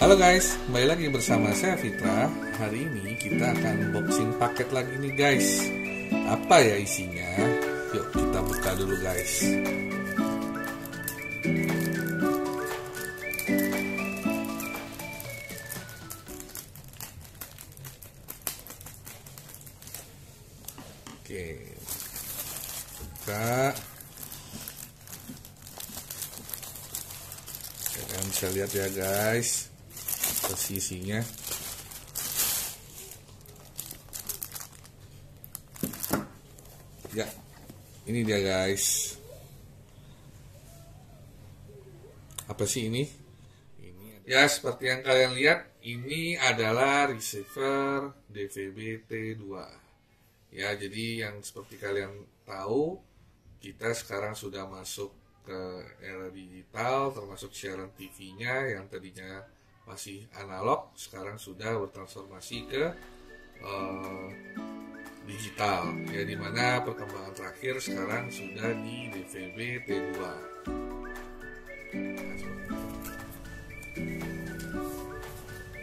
Halo guys, kembali lagi bersama saya Fitra. Hari ini kita akan unboxing paket lagi nih guys. Apa ya isinya? Yuk kita buka dulu guys. Oke, buka. Kalian bisa lihat ya guys posisinya. Ya, ini dia guys. Apa sih ini? Ya, seperti yang kalian lihat, ini adalah receiver DVB-T2. Ya, jadi yang seperti kalian tahu, kita sekarang sudah masuk ke era digital, termasuk siaran TV-nya yang tadinya masih analog, sekarang sudah bertransformasi ke digital. Ya, dimana perkembangan terakhir sekarang sudah di DVB-T2.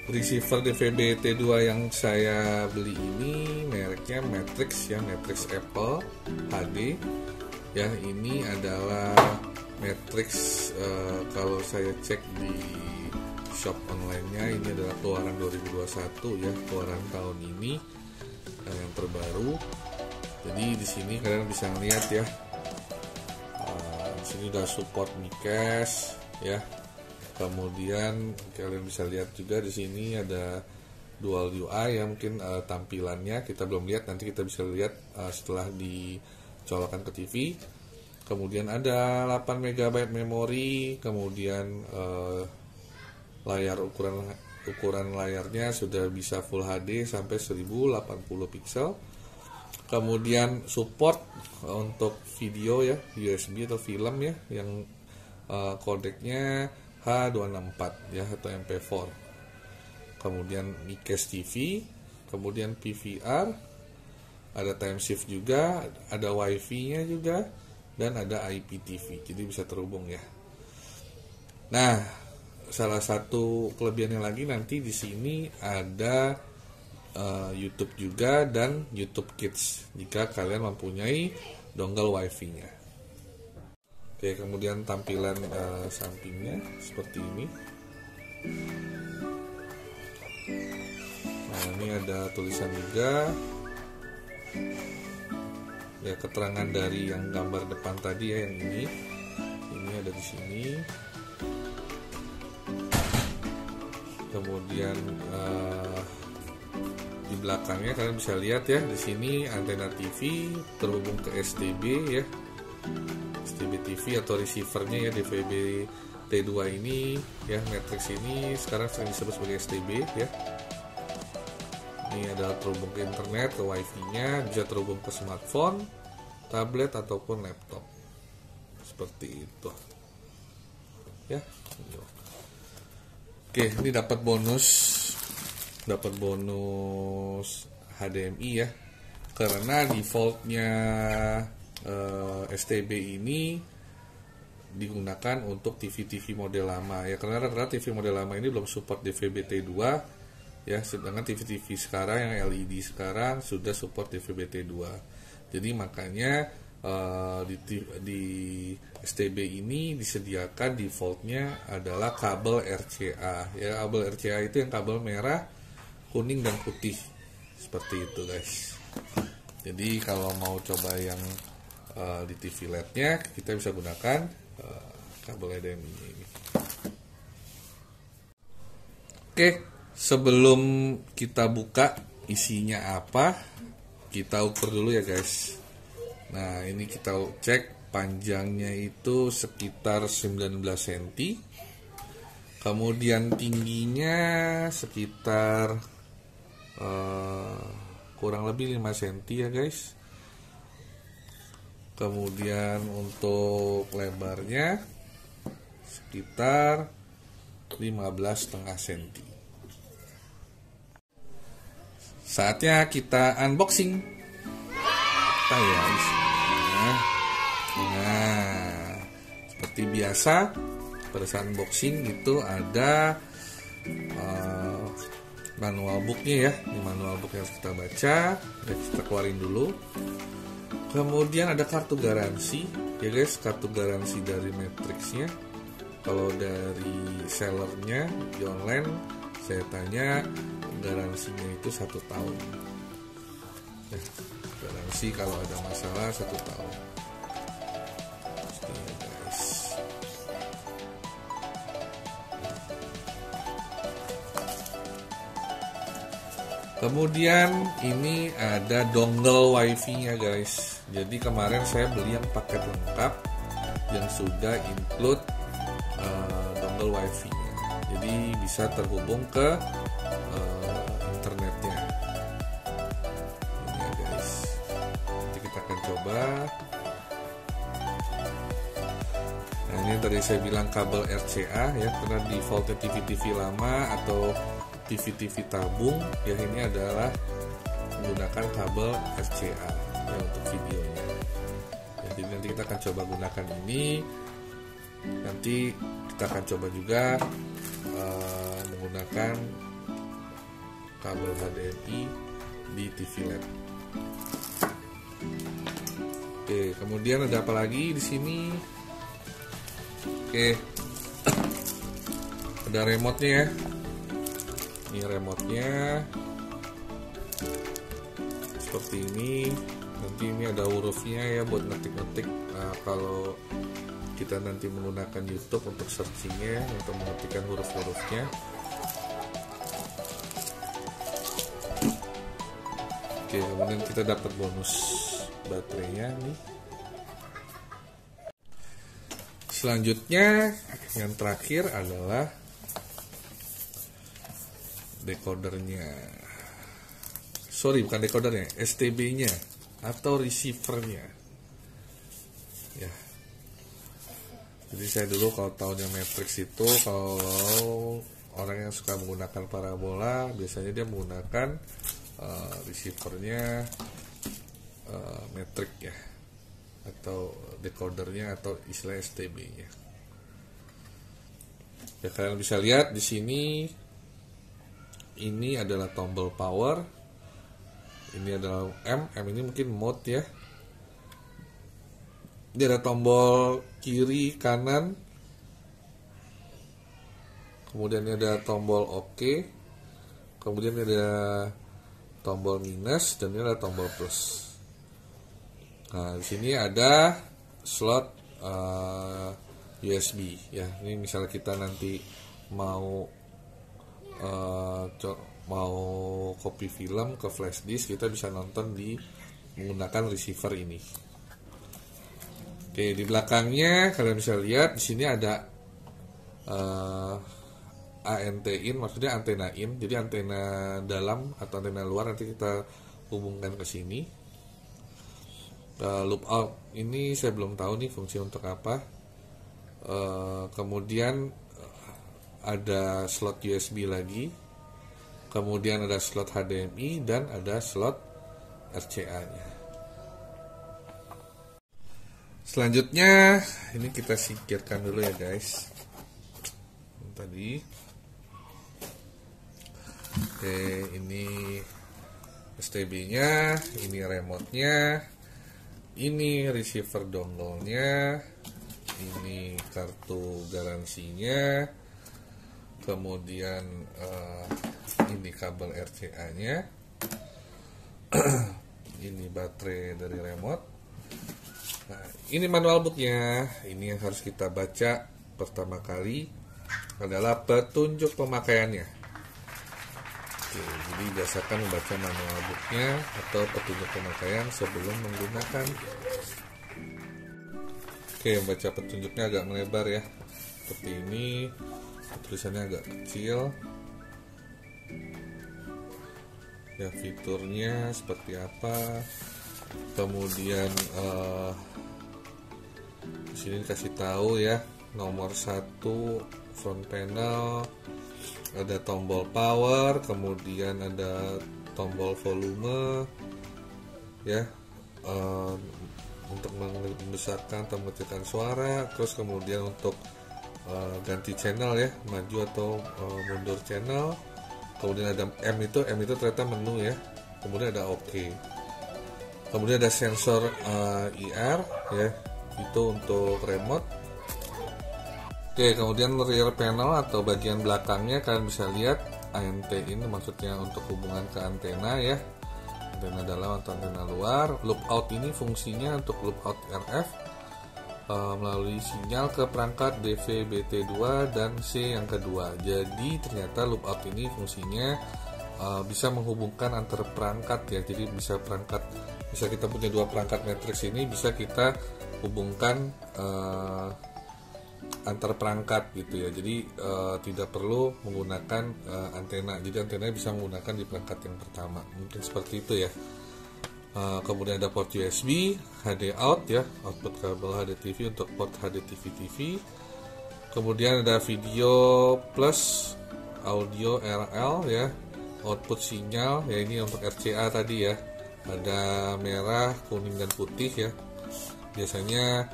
Receiver DVB-T2 yang saya beli ini mereknya Matrix ya, Matrix Apple HD. Ya, ini adalah Matrix, kalau saya cek di shop online-nya, ini adalah keluaran 2021 ya, keluaran tahun ini yang terbaru. Jadi di sini kalian bisa lihat ya, di sini udah support micast ya. Kemudian kalian bisa lihat juga di sini ada dual UI ya, mungkin tampilannya kita belum lihat, nanti kita bisa lihat setelah dicolokkan ke TV. Kemudian ada 8 MB memori, kemudian layar ukuran layarnya sudah bisa Full HD sampai 1080 pixel. Kemudian support untuk video ya, USB atau film ya, yang kodeknya H264 ya atau MP4. Kemudian micast TV, kemudian PVR, ada time shift juga, ada WiFi-nya juga, dan ada IPTV, jadi bisa terhubung ya. Nah, salah satu kelebihannya lagi nanti di sini ada YouTube juga dan YouTube Kids jika kalian mempunyai dongle WiFi-nya. Oke, kemudian tampilan sampingnya seperti ini. Nah, ini ada tulisan juga. Ya, keterangan dari yang gambar depan tadi ya, yang ini ada di sini. Kemudian di belakangnya kalian bisa lihat ya, di sini antena TV terhubung ke STB ya, STB TV atau receivernya ya, DVB-T2 ini ya, Matrix ini sekarang sering disebut sebagai STB ya. Ini adalah terhubung ke internet, ke WiFi-nya, bisa terhubung ke smartphone, tablet ataupun laptop. Seperti itu. Ya. Oke, ini dapat bonus HDMI ya. Karena defaultnya STB ini digunakan untuk TV-TV model lama ya, karena rata-rata TV model lama ini belum support DVB-T2 ya, sedangkan TV-TV sekarang yang LED sekarang sudah support DVB-T2. Jadi makanya di STB ini disediakan defaultnya adalah kabel RCA ya. Kabel RCA itu yang kabel merah, kuning dan putih seperti itu guys. Jadi kalau mau coba yang di TV LED-nya, kita bisa gunakan kabel HDMI ini. Oke, sebelum kita buka isinya apa, kita ukur dulu ya guys. Nah, ini kita cek panjangnya itu sekitar 19 cm. Kemudian tingginya sekitar kurang lebih 5 cm ya guys. Kemudian untuk lebarnya sekitar 15,5 cm. Saatnya kita unboxing. Kita ya isinya. Nah, seperti biasa pada saat unboxing itu ada manual booknya ya. Ini manual book yang harus kita baca. Ya, kita keluarin dulu. Kemudian ada kartu garansi ya guys, kartu garansi dari Matrixnya. Kalau dari sellernya di online saya tanya, garansinya itu 1 tahun ya, garansi kalau ada masalah 1 tahun. Ini guys, kemudian ini ada dongle wifi nya guys. Jadi kemarin saya beli yang paket lengkap yang sudah include dongle wifi nya, jadi bisa terhubung ke internetnya. Ini ya guys, nanti kita akan coba. Nah ini tadi saya bilang kabel RCA ya, karena defaultnya TV-TV lama atau TV-TV tabung ya, ini adalah menggunakan kabel RCA ya untuk videonya. Jadi nanti kita akan coba gunakan ini. Nanti kita akan coba juga menggunakan kabel HDMI di TV LED. Oke, kemudian ada apa lagi di sini? Oke, ada remote-nya ya. Ini remote-nya seperti ini. Nanti ini ada hurufnya ya buat ngetik-ngetik. Nah, kalau kita nanti menggunakan YouTube untuk searchingnya, untuk mengetikkan huruf-hurufnya. Oke, kemudian kita dapat bonus baterainya nih. Selanjutnya yang terakhir adalah decodernya. Sorry, bukan decodernya, STB-nya atau receivernya. Ya. Jadi saya dulu kalau tahunya Matrix itu, kalau orang yang suka menggunakan parabola biasanya dia menggunakan receivernya Matrix ya, atau decodernya atau istilah STB-nya. Ya, kalian bisa lihat di sini. Ini adalah tombol power. Ini adalah M ini mungkin mode ya. Ini ada tombol kiri, kanan. Kemudian ini ada tombol OK. Kemudian ini ada tombol minus dan ini ada tombol plus. Nah, di sini ada slot USB ya. Ini misalnya kita nanti mau copy film ke flash disk, kita bisa nonton di menggunakan receiver ini. Oke, di belakangnya kalian bisa lihat di sini ada ANT in, maksudnya antena in. Jadi antena dalam atau antena luar nanti kita hubungkan ke sini. Loop out ini saya belum tahu nih fungsi untuk apa. Kemudian ada slot USB lagi. Kemudian ada slot HDMI dan ada slot RCA-nya. Selanjutnya ini kita singkirkan dulu ya guys. Tadi. Oke, ini STB-nya, ini remote-nya, ini receiver dongle-nya, ini kartu garansinya, kemudian ini kabel RCA-nya, ini baterai dari remote. Nah, ini manual booknya. Ini yang harus kita baca pertama kali adalah petunjuk pemakaiannya. Oke, jadi biasakan membaca manual booknya atau petunjuk pemakaian sebelum menggunakan. Oke, membaca petunjuknya agak melebar ya, seperti ini. Tulisannya agak kecil. Ya, fiturnya seperti apa. Kemudian di sini dikasih tahu ya, nomor 1 front panel, ada tombol power, kemudian ada tombol volume ya, untuk membesarkan atau mengecilkan suara. Terus kemudian untuk ganti channel ya, maju atau mundur channel. Kemudian ada M itu ternyata menu ya. Kemudian ada OK. Kemudian ada sensor IR ya, itu untuk remote. Oke, kemudian rear panel atau bagian belakangnya kalian bisa lihat ANT ini maksudnya untuk hubungan ke antena ya, antena dalam atau antena luar. Lookout ini fungsinya untuk lookout RF melalui sinyal ke perangkat DVB-T2 dan C yang kedua. Jadi ternyata lookout ini fungsinya bisa menghubungkan antar perangkat ya. Jadi bisa kita punya dua perangkat matriks ini, bisa kita hubungkan antar perangkat gitu ya. Jadi tidak perlu menggunakan antena. Jadi antena bisa menggunakan di perangkat yang pertama. Mungkin seperti itu ya. Kemudian ada port USB, HD out ya, output kabel HD TV untuk port HD TV. Kemudian ada video plus audio RL ya, output sinyal ya, ini untuk RCA tadi ya. Ada merah, kuning dan putih ya. Biasanya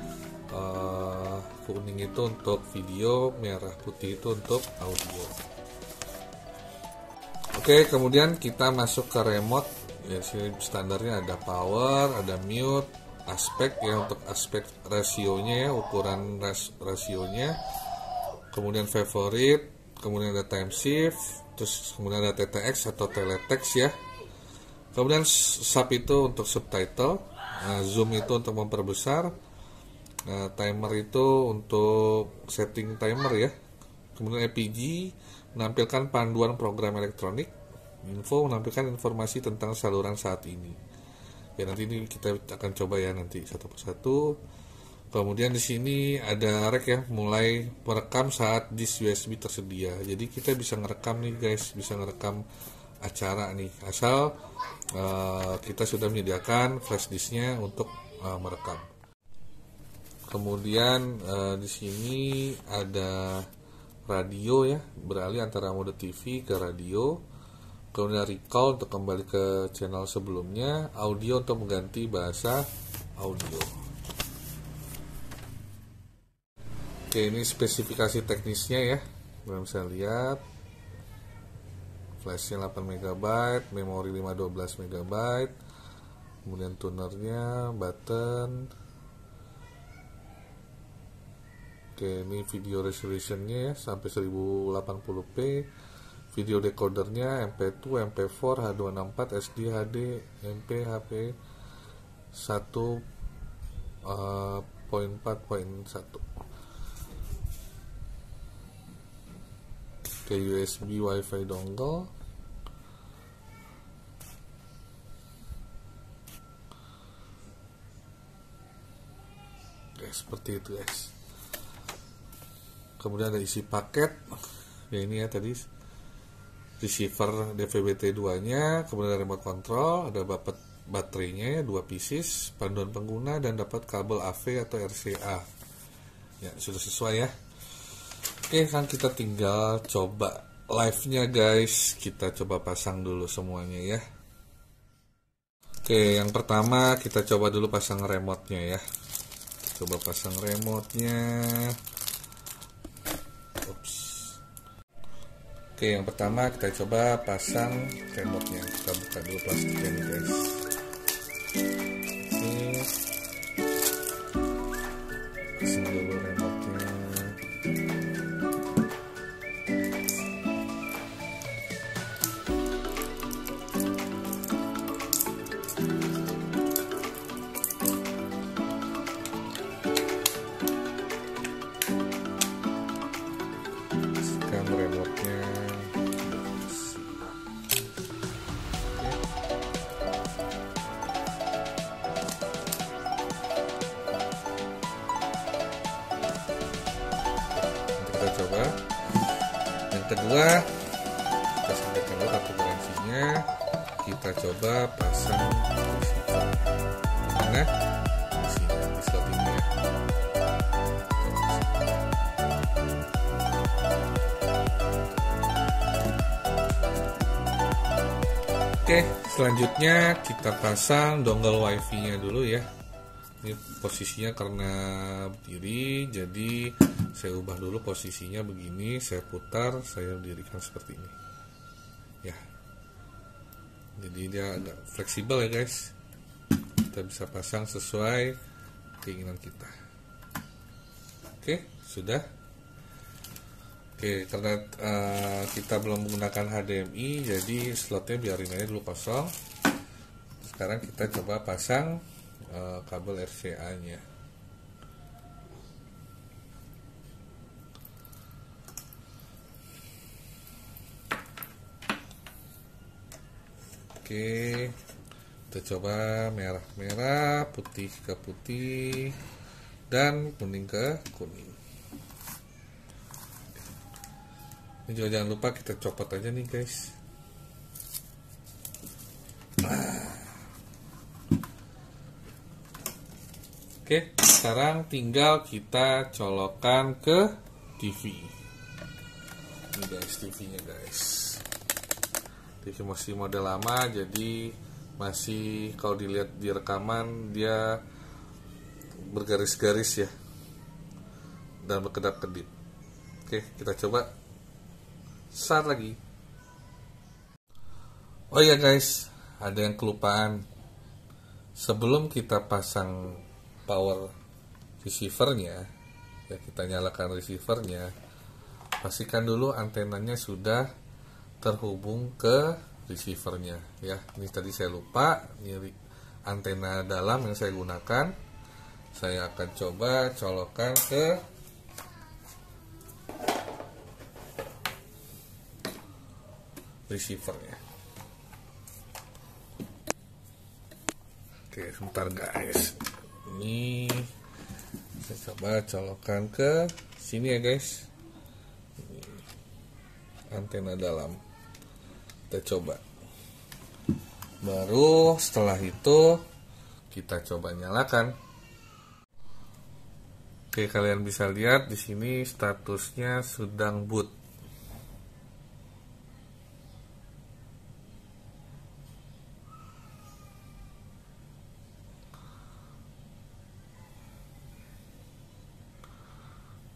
kuning itu untuk video, merah putih itu untuk audio. Oke, kemudian kita masuk ke remote. Ya, sini standarnya ada power, ada mute, aspek ya, untuk aspek rasionya ya, ukuran rasionya. Kemudian favorite, kemudian ada time shift, terus kemudian ada TTX atau teletext ya. Kemudian sub itu untuk subtitle, zoom itu untuk memperbesar, timer itu untuk setting timer ya. Kemudian EPG menampilkan panduan program elektronik, info menampilkan informasi tentang saluran saat ini. Ya, nanti ini kita akan coba ya nanti satu persatu. Kemudian di sini ada rek ya, mulai merekam saat disk USB tersedia. Jadi kita bisa ngerekam nih guys, bisa ngerekam acara nih, asal kita sudah menyediakan flash disknya untuk merekam. Kemudian di sini ada radio ya, beralih antara mode TV ke radio. Kemudian recall untuk kembali ke channel sebelumnya, audio untuk mengganti bahasa audio. Oke, ini spesifikasi teknisnya ya, kalian bisa lihat. Flashnya 8 MB, memori 512 MB, kemudian tunernya, button. Oke, ini video resolutionnya ya, sampai 1080p. Video decodernya MP2, MP4, H264, SD, HD, MP, HP 1.4.1. Oke, USB WiFi dongle. Oke, seperti itu guys. Kemudian ada isi paket. Ya ini ya tadi receiver DVB-T2 nya, kemudian remote control, ada baterainya ya, 2 pieces, panduan pengguna, dan dapat kabel AV atau RCA ya, sudah sesuai ya. Oke, kan kita tinggal coba live nya guys, kita coba pasang dulu semuanya ya. Oke, yang pertama kita coba dulu pasang remote nya ya, coba pasang remote nya. Oke, yang pertama kita coba pasang remote-nya. Kita buka dulu plastiknya nih guys. Ini pasang dulu remote-nya. Sekarang remote-nya. Coba yang kedua, kita sampaikan dulu konfigurasinya. Kita coba pasang receiver mana di sini di slot ini ya. Oke, selanjutnya kita pasang dongle wifi nya dulu ya. Ini posisinya karena berdiri, jadi saya ubah dulu posisinya begini, saya putar, saya dirikan seperti ini. Ya. Jadi dia agak fleksibel ya guys. Kita bisa pasang sesuai keinginan kita. Oke, sudah. Oke, karena kita belum menggunakan HDMI, jadi slotnya biarin aja dulu kosong. Sekarang kita coba pasang kabel RCA-nya. Oke, kita coba merah-merah, putih ke putih, dan kuning ke kuning. Ini juga jangan lupa kita copot aja nih guys. Oke, sekarang tinggal kita colokkan ke TV. Ini guys, TV-nya guys. TV masih model lama, jadi masih kalau dilihat di rekaman dia bergaris-garis ya, dan berkedap-kedip. Oke, kita coba start lagi. Oh ya guys, ada yang kelupaan. Sebelum kita pasang power receivernya, ya kita nyalakan receivernya, pastikan dulu antenanya sudah terhubung ke receivernya ya. Ini tadi saya lupa, ini antena dalam yang saya gunakan. Saya akan coba colokkan ke receivernya. Oke, sebentar guys. Ini saya coba colokkan ke sini ya guys. Ini antena dalam. Kita coba. Baru setelah itu kita coba nyalakan. Oke, kalian bisa lihat di sini statusnya sedang boot.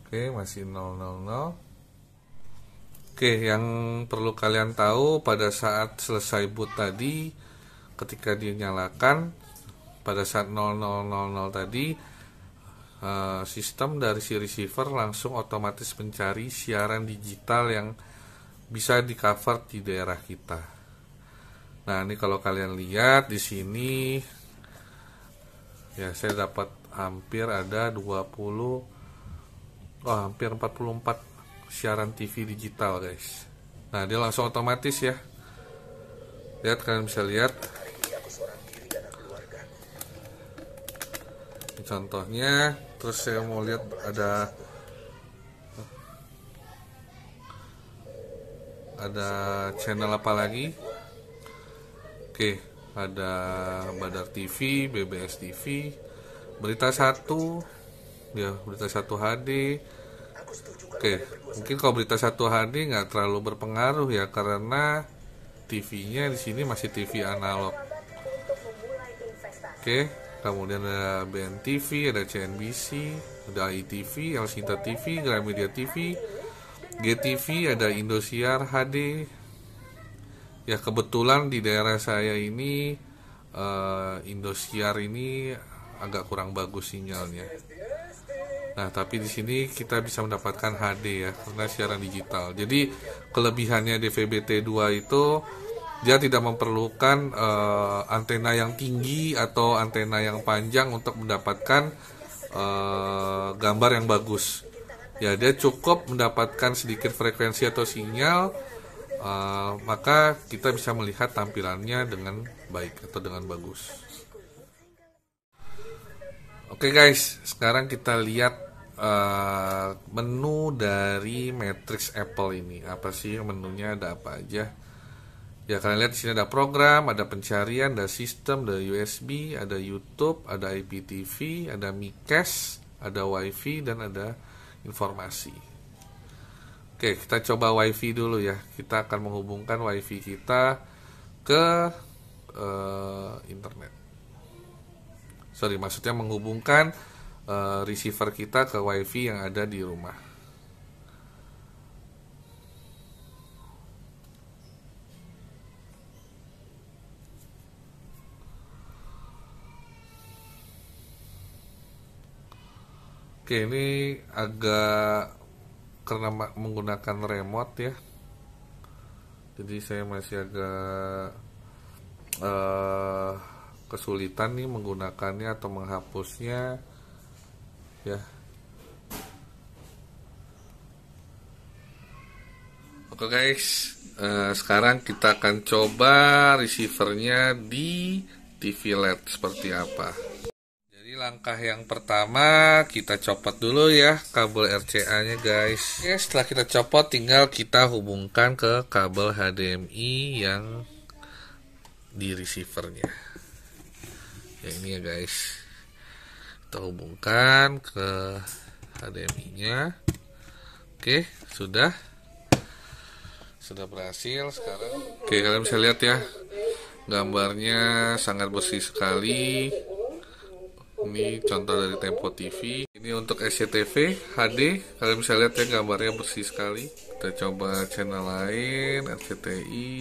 Oke, masih 000. Oke, yang perlu kalian tahu pada saat selesai boot tadi, ketika dinyalakan pada saat 0000 tadi, sistem dari si receiver langsung otomatis mencari siaran digital yang bisa di cover di daerah kita. Nah, ini kalau kalian lihat di sini, ya saya dapat hampir ada 44 siaran TV digital guys. Nah, dia langsung otomatis ya. Lihat, kalian bisa lihat. Ini contohnya. Terus saya mau lihat ada channel apa lagi. Oke, ada Badar TV, BBS TV, Berita 1, ya Berita 1 HD. Oke, mungkin kalau Berita 1 HD nggak terlalu berpengaruh ya, karena TV-nya di sini masih TV analog. Oke, kemudian ada BNTV, ada CNBC, ada ITV, Elsinta TV, Gramedia TV, GTV, ada Indosiar HD. Ya, kebetulan di daerah saya ini Indosiar ini agak kurang bagus sinyalnya. Nah, tapi di sini kita bisa mendapatkan HD ya, karena siaran digital. Jadi kelebihannya DVB-T2 itu dia tidak memerlukan antena yang tinggi atau antena yang panjang untuk mendapatkan gambar yang bagus. Ya, dia cukup mendapatkan sedikit frekuensi atau sinyal, maka kita bisa melihat tampilannya dengan baik atau dengan bagus. Oke guys, sekarang kita lihat menu dari Matrix Apple ini. Apa sih menunya, ada apa aja? Ya, kalian lihat di sini ada program, ada pencarian, ada sistem, ada USB, ada YouTube, ada IPTV, ada Micast, ada WiFi, dan ada informasi. Oke, kita coba WiFi dulu ya. Kita akan menghubungkan WiFi kita ke internet. maksudnya menghubungkan receiver kita ke WiFi yang ada di rumah. Oke, ini agak karena menggunakan remote ya, jadi saya masih agak kesulitan nih menggunakannya atau menghapusnya ya. Oke guys, sekarang kita akan coba receivernya di TV LED seperti apa. Jadi langkah yang pertama kita copot dulu ya kabel RCA nya guys. Oke, setelah kita copot tinggal kita hubungkan ke kabel HDMI yang di receivernya ya, ini ya guys, kita hubungkan ke HDMI nya. Oke, sudah berhasil sekarang. Oke, kalian bisa lihat ya, gambarnya sangat bersih sekali. Ini contoh dari Tempo TV. Ini untuk SCTV HD, kalian bisa lihat ya, gambarnya bersih sekali. Kita coba channel lain, RCTI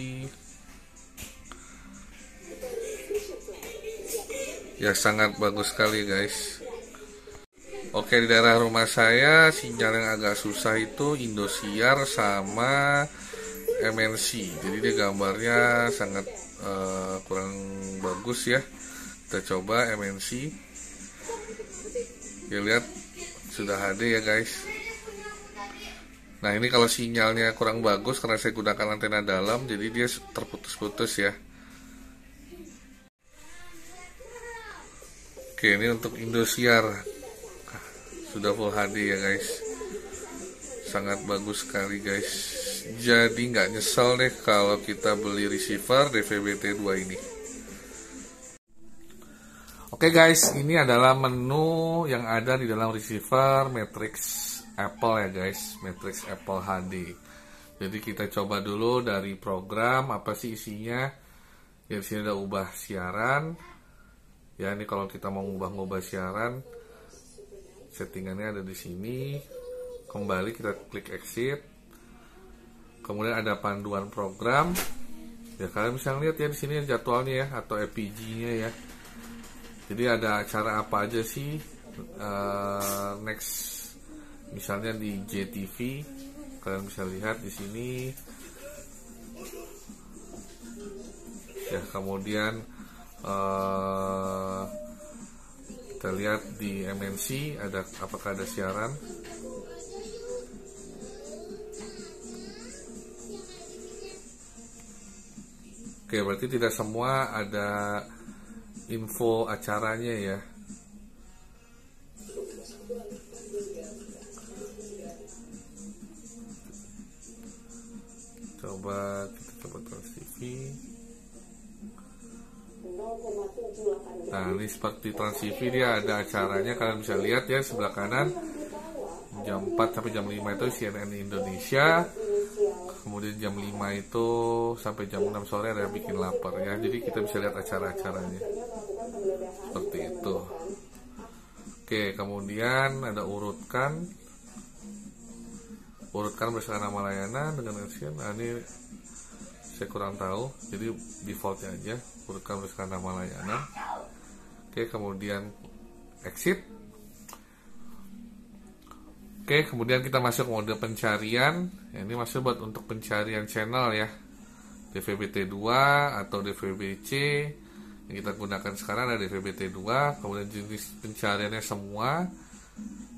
ya, sangat bagus sekali guys. Oke, di daerah rumah saya sinyal yang agak susah itu Indosiar sama MNC, jadi dia gambarnya sangat kurang bagus ya. Kita coba MNC ya, lihat sudah HD ya guys. Nah, ini kalau sinyalnya kurang bagus karena saya gunakan antena dalam, jadi dia terputus-putus ya. Oke, ini untuk Indosiar sudah full HD ya guys, sangat bagus sekali guys. Jadi nggak nyesel deh kalau kita beli receiver DVB-T2 ini. Oke guys, ini adalah menu yang ada di dalam receiver Matrix Apple ya guys, Matrix Apple HD. Jadi kita coba dulu dari program, apa sih isinya. Ya, di sini ada ubah siaran. Ya, ini kalau kita mau ngubah siaran, settingannya ada di sini. Kembali kita klik exit. Kemudian ada panduan program. Ya, kalian bisa lihat ya di sini jadwalnya ya, atau EPG-nya ya. Jadi ada acara apa aja sih next, misalnya di JTV, kalian bisa lihat di sini. Ya, kemudian kita lihat di MNC ada apakah ada siaran. Oke, berarti tidak semua ada info acaranya ya. Coba kita coba Trans TV. Nah, ini seperti Trans TV, dia ada acaranya, kalian bisa lihat ya sebelah kanan. Jam 4 sampai jam 5 itu CNN Indonesia. Kemudian jam 5 itu sampai jam 6 sore ada Bikin Lapar ya. Jadi kita bisa lihat acara-acaranya. Seperti itu. Oke, kemudian ada urutkan berdasarkan nama layanan dengan action. Nah, ini saya kurang tahu, jadi defaultnya aja urutkan berdasarkan nama layanan. Oke, kemudian exit. Oke, kemudian kita masuk mode pencarian. Ya, ini masuk buat untuk pencarian channel ya, DVB-T2 atau DVB-C. Yang kita gunakan sekarang ada DVB-T2. Kemudian jenis pencariannya semua,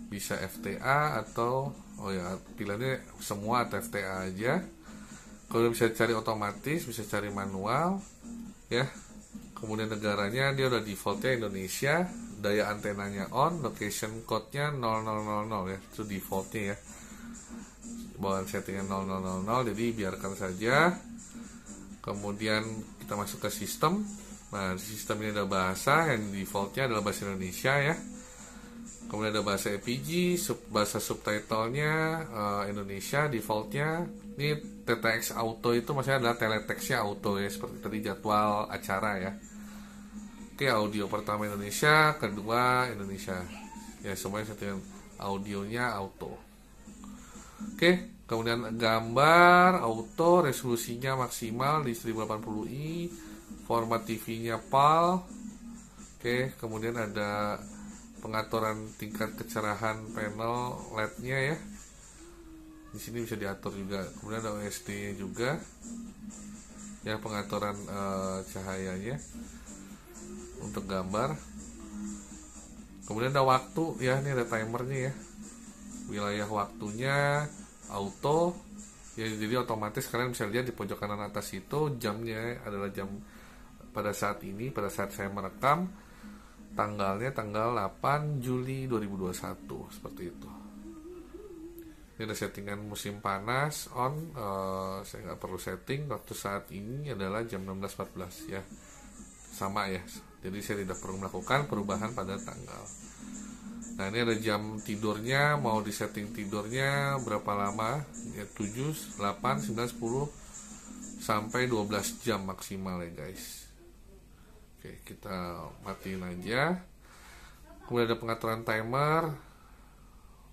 bisa FTA atau pilihannya semua atau FTA aja. Kalau bisa cari otomatis, bisa cari manual ya. Kemudian negaranya dia udah defaultnya Indonesia, daya antenanya on, location code-nya 0000 ya, itu defaultnya ya. Bawaan settingan 0000, jadi biarkan saja. Kemudian kita masuk ke sistem. Nah, di sistem ini ada bahasa, yang defaultnya adalah bahasa Indonesia ya. Kemudian ada bahasa EPG, bahasa subtitlenya Indonesia, defaultnya. Ini TTX auto itu maksudnya adalah teleteksnya auto ya, seperti tadi jadwal acara ya. Oke, audio pertama Indonesia, kedua Indonesia. Ya, semuanya settingan audionya auto. Oke, kemudian gambar auto, resolusinya maksimal di 1080i, format TV-nya PAL. Oke, kemudian ada pengaturan tingkat kecerahan panel LED-nya ya. Di sini bisa diatur juga. Kemudian ada OSD-nya juga. Ya, pengaturan cahayanya untuk gambar. Kemudian ada waktu ya, ini ada timernya ya. Wilayah waktunya auto ya, jadi otomatis kalian bisa lihat di pojok kanan atas itu jamnya adalah jam pada saat ini, pada saat saya merekam, tanggalnya tanggal 8 Juli 2021 seperti itu. Ini ada settingan musim panas on, saya nggak perlu setting. Waktu saat ini adalah jam 16.14 ya, sama ya, jadi saya tidak perlu melakukan perubahan pada tanggal. Nah, ini ada jam tidurnya, mau di setting tidurnya berapa lama ya, 7, 8, 9, 10 sampai 12 jam maksimal ya guys. Oke, kita matiin aja. Kemudian ada pengaturan timer.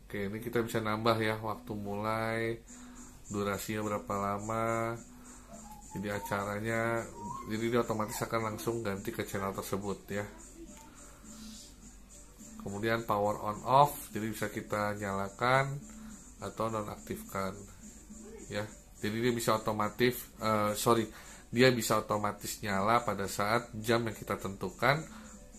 Oke, ini kita bisa nambah ya, waktu mulai, durasinya berapa lama, jadi acaranya, jadi dia otomatis akan langsung ganti ke channel tersebut ya. Kemudian power on off, jadi bisa kita nyalakan atau nonaktifkan ya. Jadi dia bisa dia bisa otomatis nyala pada saat jam yang kita tentukan,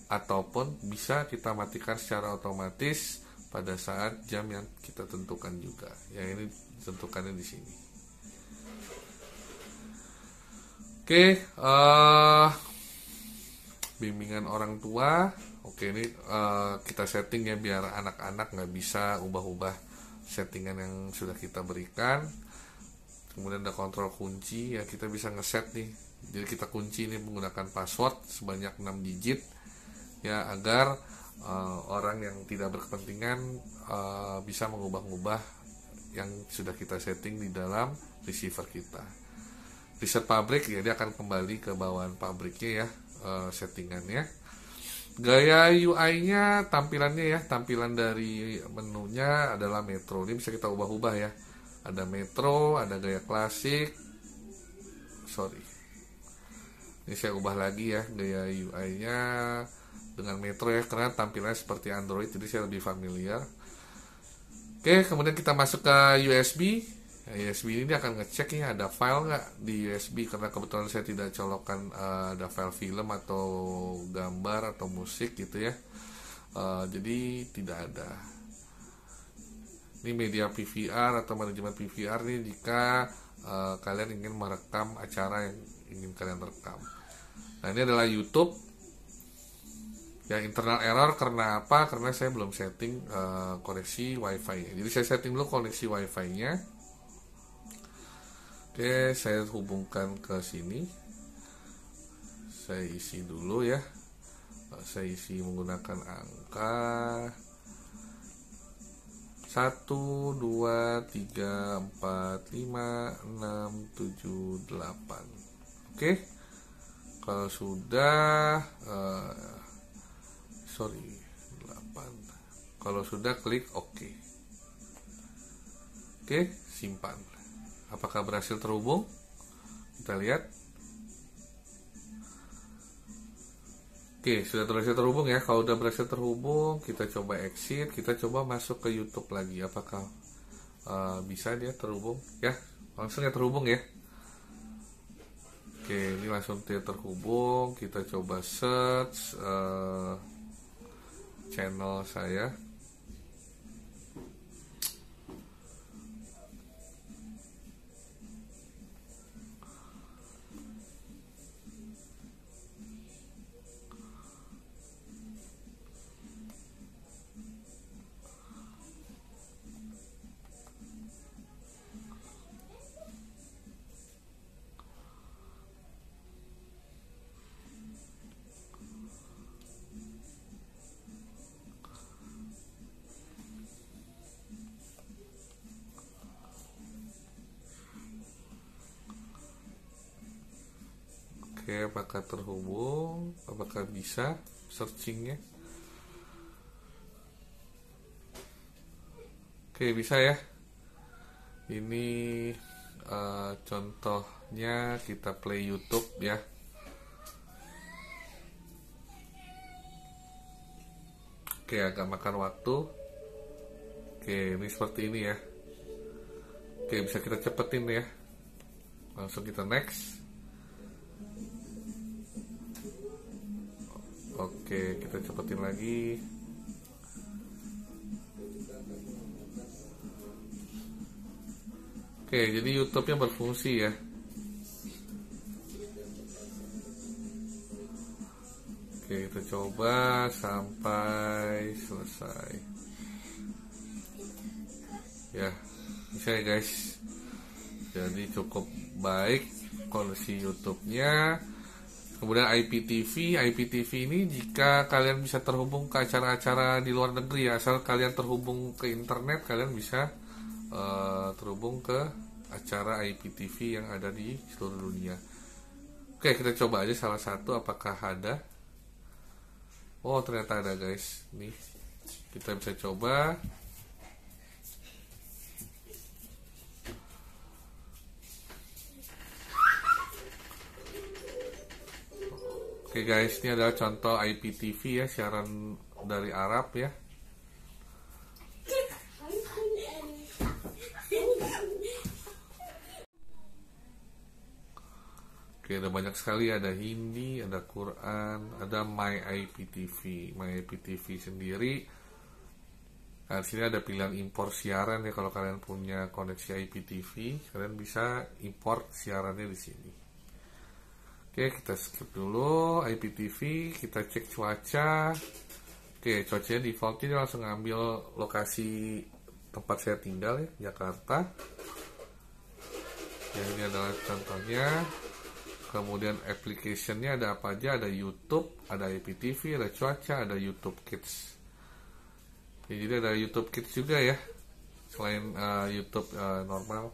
ataupun bisa kita matikan secara otomatis pada saat jam yang kita tentukan juga. Yang ini tentukannya di sini. Oke, bimbingan orang tua. Oke, ini kita setting ya biar anak-anak nggak bisa ubah-ubah settingan yang sudah kita berikan. Kemudian ada kontrol kunci ya, kita bisa ngeset nih. Jadi kita kunci ini menggunakan password sebanyak 6 digit ya, agar orang yang tidak berkepentingan bisa mengubah-ubah yang sudah kita setting di dalam receiver kita. Reset pabrik ya, dia akan kembali ke bawaan pabriknya ya, settingannya. Gaya UI-nya, tampilannya ya, tampilan dari menunya adalah Metro. Ini bisa kita ubah-ubah ya. Ada Metro, ada gaya klasik. Ini saya ubah lagi ya gaya UI-nya dengan Metro ya, karena tampilannya seperti Android, jadi saya lebih familiar. Oke, kemudian kita masuk ke USB. Nah, USB ini akan ngecek ya ada file nggak di USB, karena kebetulan saya tidak colokkan ada file film atau gambar atau musik gitu ya. Jadi tidak ada. Ini media PVR atau manajemen PVR nih jika kalian ingin merekam acara yang ingin kalian rekam. Nah, ini adalah YouTube. Ya, internal error karena apa? Karena saya belum setting koneksi WiFi. Jadi saya setting dulu koneksi WiFi-nya. Oke, saya hubungkan ke sini. Saya isi dulu ya. Saya isi menggunakan angka 1, 2, 3, 4, 5, 6, 7, 8. Oke. Kalau sudah 8. Kalau sudah klik OK. Oke, simpan. Apakah berhasil terhubung? Kita lihat. Oke, sudah berhasil terhubung ya. Kalau sudah berhasil terhubung, kita coba exit, kita coba masuk ke YouTube lagi. Apakah bisa dia terhubung? Ya, langsung ya terhubung ya. Oke, ini langsung dia terhubung. Kita coba search channel saya. Oke, apakah terhubung? Apakah bisa searchingnya? Oke, bisa ya. Ini contohnya kita play YouTube ya. Oke, agak makan waktu. Oke, ini seperti ini ya. Oke, bisa kita cepetin ya. Langsung kita next. Oke, kita cepetin lagi. Oke, jadi YouTube-nya berfungsi ya. Oke, kita coba sampai selesai. Ya, bisa ya guys. Jadi cukup baik koneksi YouTube-nya. Kemudian IPTV ini jika kalian bisa terhubung ke acara-acara di luar negeri ya, asal kalian terhubung ke internet, kalian bisa terhubung ke acara IPTV yang ada di seluruh dunia. Oke, kita coba aja salah satu apakah ada. Oh, ternyata ada guys. Nih, kita bisa coba. Oke guys, ini adalah contoh IPTV ya, siaran dari Arab ya. Oke, ada banyak sekali, ada Hindi, ada Quran, ada My IPTV sendiri. Nah, di sini ada pilihan impor siaran ya, kalau kalian punya koneksi IPTV, kalian bisa import siarannya di sini. Oke, kita skip dulu IPTV, kita cek cuaca. Oke, cuacanya defaultnya langsung ambil lokasi tempat saya tinggal ya, Jakarta. Ya, ini adalah contohnya. Kemudian application-nya ada apa aja? Ada YouTube, ada IPTV, ada cuaca, ada YouTube Kids. Ya, jadi ada YouTube Kids juga ya, selain YouTube normal.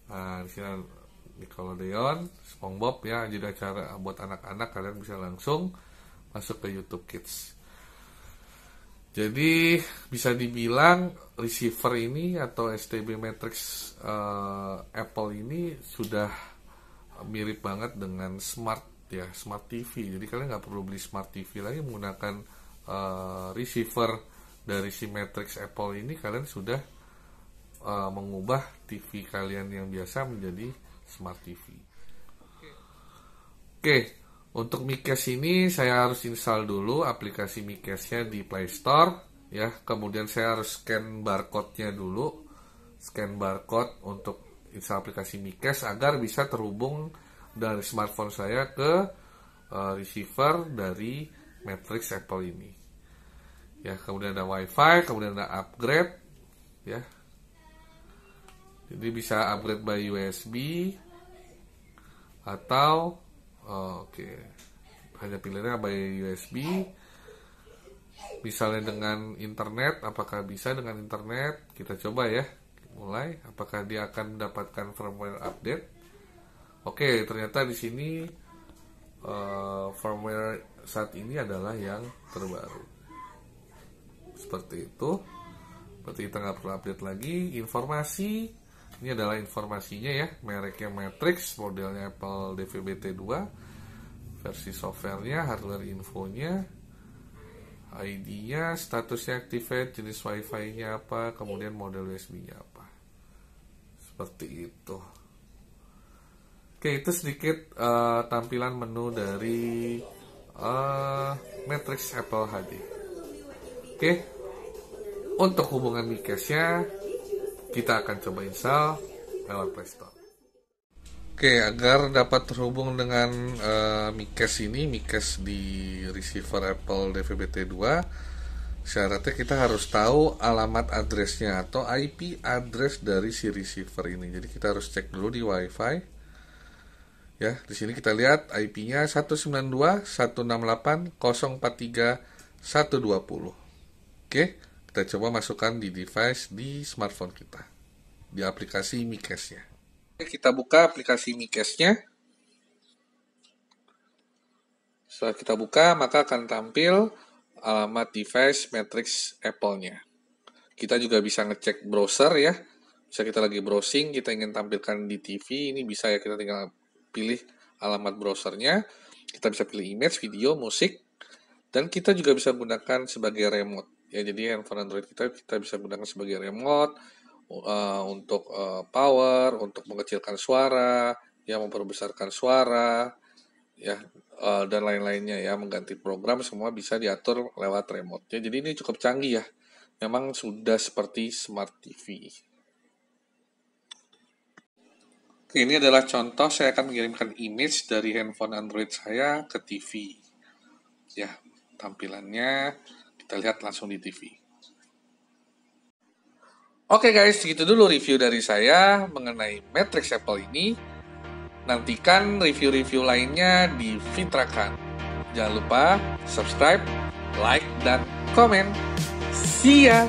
Nah, di sini Nickelodeon, SpongeBob ya, jadi acara buat anak-anak, kalian bisa langsung masuk ke YouTube Kids. Jadi bisa dibilang receiver ini atau STB Matrix Apple ini sudah mirip banget dengan smart TV. Jadi kalian nggak perlu beli smart TV lagi, menggunakan receiver dari si Matrix Apple ini kalian sudah mengubah TV kalian yang biasa menjadi smart TV. Oke. Untuk Mikes ini saya harus install dulu aplikasi Mikesnya di Play Store ya. Kemudian saya harus scan barcode-nya dulu. Scan barcode untuk install aplikasi Mikes agar bisa terhubung dari smartphone saya ke receiver dari Matrix Apple ini. Ya, kemudian ada WiFi, kemudian ada upgrade ya. Jadi bisa upgrade by USB atau hanya pilihannya by USB. Misalnya dengan internet, apakah bisa dengan internet? Kita coba ya, mulai. Apakah dia akan mendapatkan firmware update? Oke, ternyata di sini firmware saat ini adalah yang terbaru. Seperti itu. Berarti kita nggak perlu update lagi. Informasi. Ini adalah informasinya ya, mereknya Matrix, modelnya Apple DVB-T2, versi softwarenya, hardware infonya, ID-nya, statusnya activate, jenis Wi-Fi-nya apa, kemudian model USB-nya apa. Seperti itu. Oke, itu sedikit tampilan menu dari Matrix Apple HD. Oke, untuk hubungan Mikesnya kita akan coba install lewat Play Store. Oke, agar dapat terhubung dengan Mikes di receiver Apple DVB-T2, syaratnya kita harus tahu alamat addressnya atau IP address dari si receiver ini. Jadi kita harus cek dulu di WiFi. Ya, di sini kita lihat IP-nya 192.168.043.120. Oke. Kita coba masukkan di device di smartphone kita, di aplikasi Mikesnya. Kita buka aplikasi Mikesnya. Setelah kita buka, maka akan tampil alamat device matriks Apple-nya. Kita juga bisa ngecek browser ya. Bisa kita lagi browsing, kita ingin tampilkan di TV, ini bisa ya, kita tinggal pilih alamat browsernya. Kita bisa pilih image, video, musik, dan kita juga bisa gunakan sebagai remote. Ya, jadi handphone Android kita bisa gunakan sebagai remote untuk power, untuk mengecilkan suara, ya, memperbesarkan suara, ya, dan lain-lainnya ya, mengganti program, semua bisa diatur lewat remote. Ya, jadi ini cukup canggih ya. Memang sudah seperti smart TV. Ini adalah contoh, saya akan mengirimkan image dari handphone Android saya ke TV. Ya, tampilannya kita lihat langsung di TV. Oke guys, segitu dulu review dari saya mengenai Matrix Apple ini. Nantikan review-review lainnya di Fitrakan. Jangan lupa subscribe, like, dan komen. See ya!